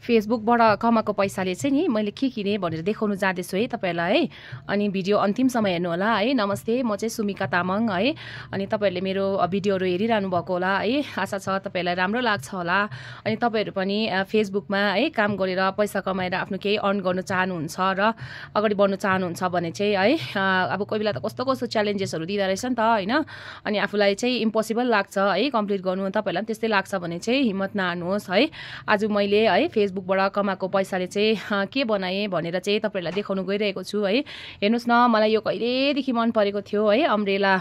फेसबुकबाट कमाएको पैसाले चाहिँ नि मैले के किने भनेर देखाउनु जाँदैछु है तपाईहरुलाई है। अनि भिडियो अन्तिमसम्म हेर्नु होला है। नमस्ते, म चाहिँ सुमिका तामाङ है। अनि तपाईहरुले मेरो भिडियोहरु हेरिरहनु भएको होला है। आशा छ तपाईहरुलाई राम्रो लाग्छ होला। अनि तपाईहरु पनि फेसबुकमा है काम गरेर पैसा कमाएर आफ्नो केही अर्न गर्न चाहनुहुन्छ र अगाडि बढ्न चाहनुहुन्छ भने चाहिँ है अब कोही बेला त कस्तो कस्तो च्यालेन्जेसहरु दिँदा रहेछ नि त हैन। अनि आफुलाई चाहिँ इम्पोसिबल लाग्छ है कम्प्लिट गर्नु। तपाईहरुलाई पनि त्यस्तै लाग्छ भने चाहिँ हिम्मत नहार्नुहोस् है। आज मैले है फेसबुकबाट कमाएको पैसाले चाहिँ के बनाए भनेर चाहिँ तपाईहरुलाई देखाउन गइरहेको छु है। हेर्नुस् न, मलाई यो कहिलेदेखि मन परेको थियो है। अम्ब्रेला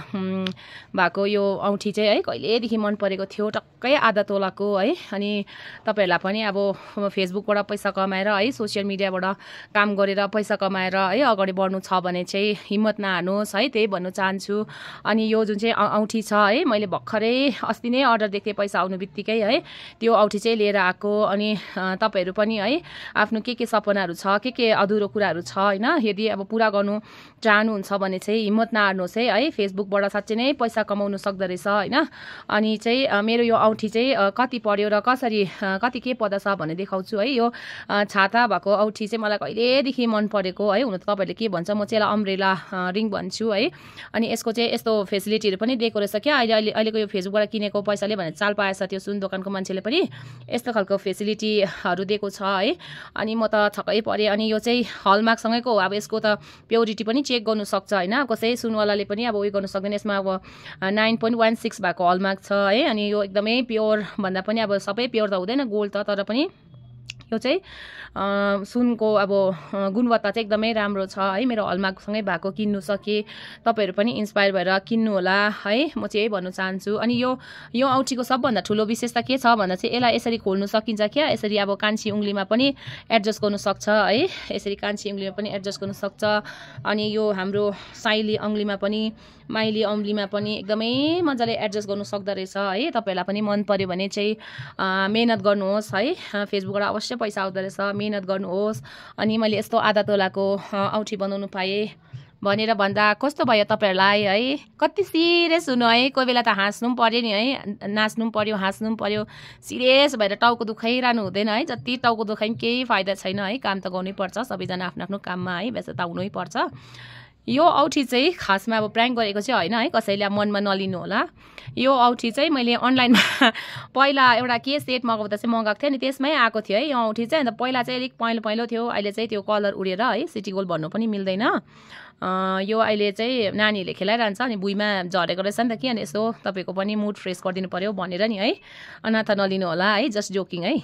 भएको यो औँठी चाहिँ है कहिलेदेखि मन परेको थियो, टक्कै आधा तोलाको है। अनि तपाईहरुलाई पनि अब फेसबुकबाट पैसा कमाएर है सोशल मिडियाबाट काम गरेर पैसा कमाएर है अगाडि बढ्नु छ भने चाहिँ हिम्मत नहार्नुहोस् है, त्यही भन्न चाहन्छु। अनि यो जुन चाहिँ औँठी छ है, मैले भर्खरै अस्ति नै अर्डर दिएको पैसा आउनु बित्तिकै है त्यो औँठी चाहिँ लिएर आएको। अनि तपाईहरु पनि है आफ्नो के सपनाहरु छ, के अधुरो कुराहरु छ हैन, यदि अब पूरा गर्नु चाहनुहुन्छ भने चाहिँ हिम्मत नहार्नुहोस् है। फेसबुकबाट साच्चै नै पैसा कमाउन सक्दो रहेछ हैन। अनि चाहिँ मेरो यो औँठी चाहिँ कति पर्यो र कसरी कति के पर्दा छ भन्ने देखाउँछु है। यो छाता भएको औँठी चाहिँ मलाई कहिलेदेखि मन परेको है। हुन त तपाईहरुले के भन्छ, म चाहिँ यसलाई अम्ब्रेला रिङ भन्छु है। अनि यसको चाहिँ यस्तो फेसिलिटीहरु पनि दिएको रहेछ क्या अहिलेको यो फेसबुकबाट किनेको पैसाले भने चाल पाएछ त्यो सुन दोकानको मान्छेले पनि यस्तो खालको फेसिलिटीहरु दिएको छ है। अनि म त छक्कै परे। अनि यो चाहिँ हलमार्कसँगैको हो। अब यसको त प्योरिटी पनि चेक गर्नु सक्छ हैन। कसै सुनवालाले पनि अब उयो गर्नु सक्दैन। यसमा अब 9.16 भएको हलमार्क छ है। अनि यो एकदमै प्योर भन्दा पनि अब सबै प्योर त हुँदैन गोल्ड त, तर पनि यो चाहिँ सुनको अब गुणवत्ता चाहिँ एकदमै राम्रो छ है। मेरो हलमार्कसँगै भएको किन्नु सके, तपाईहरु पनि इन्स्पायर भएर किन्नु होला है, म चाहिँ यही भन्न चाहन्छु। अनि यो औँठीको सबभन्दा ठुलो विशेषता के छ भन्दा चाहिँ यसलाई यसरी खोल्नु सकिन्छ क्या। यसरी अब कान्छी उंगलीमा पनि एडजस्ट गर्नु सक्छ है। यसरी कान्छी उंगलीमा पनि एडजस्ट गर्नु सक्छ। अनि यो हाम्रो साइली औंगलीमा पनि माइली औंगलीमा पनि एकदमै मजाले एडजस्ट गर्नु सक्दो रहेछ है। तपाईहरुलाई पनि मन पर्यो भने चाहिँ मेहनत गर्नुहोस् है। फेसबुकबाट अवश्य पैसा आउँदो रहेछ, मेहनत गर्नुहोस्। अनि मैले यस्तो आधा तोलाको औँठी बनाउनु पाएँ भनेर भन्दा कस्तो भयो तपाईहरुलाई है। कति सिरियस हुनु है, कोही बेला त हाँस्नु पनि पर्यो नि है, नाच्नु पनि पर्यो, हाँस्नु पनि पर्यो। सिरियस भएर टाउको दुखाइरहनु हुँदैन है। जति टाउको दुखाइ केही फाइदा छैन है। काम त गर्नै पर्छ, सबैजना आफ्नो आफ्नो काममा है व्यस्तता हुनै पर्छ। यो औँठी चाहिँ खासमा अब प्राङ्क गरेको चाहिँ होइन है, कसैले मनमा नलिनु होला। यो औँठी चाहिँ मैले अनलाइनमा पहिला एउटा के सेट मगाउँदा चाहिँ मगाएको थिएँ, अनि त्यसमै आएको थियो है यो औँठी चाहिँ। अन्त पहिला चाहिँ अलिक पहेँलो थियो, अहिले चाहिँ त्यो कलर उडेर है सिटी गोल्ड भन्नु पनि मिल्दैन। यो अहिले चाहिँ नानीहरूले खेलाइरहन्छ, अनि भुइँमा झरेको रहेछ नि त कि, अनि यसो तपाईँको पनि मुड फ्रेस गरिदिनु पर्यो भनेर नि है। अनाथा नलिनु होला है, जस्ट जोकिङ है।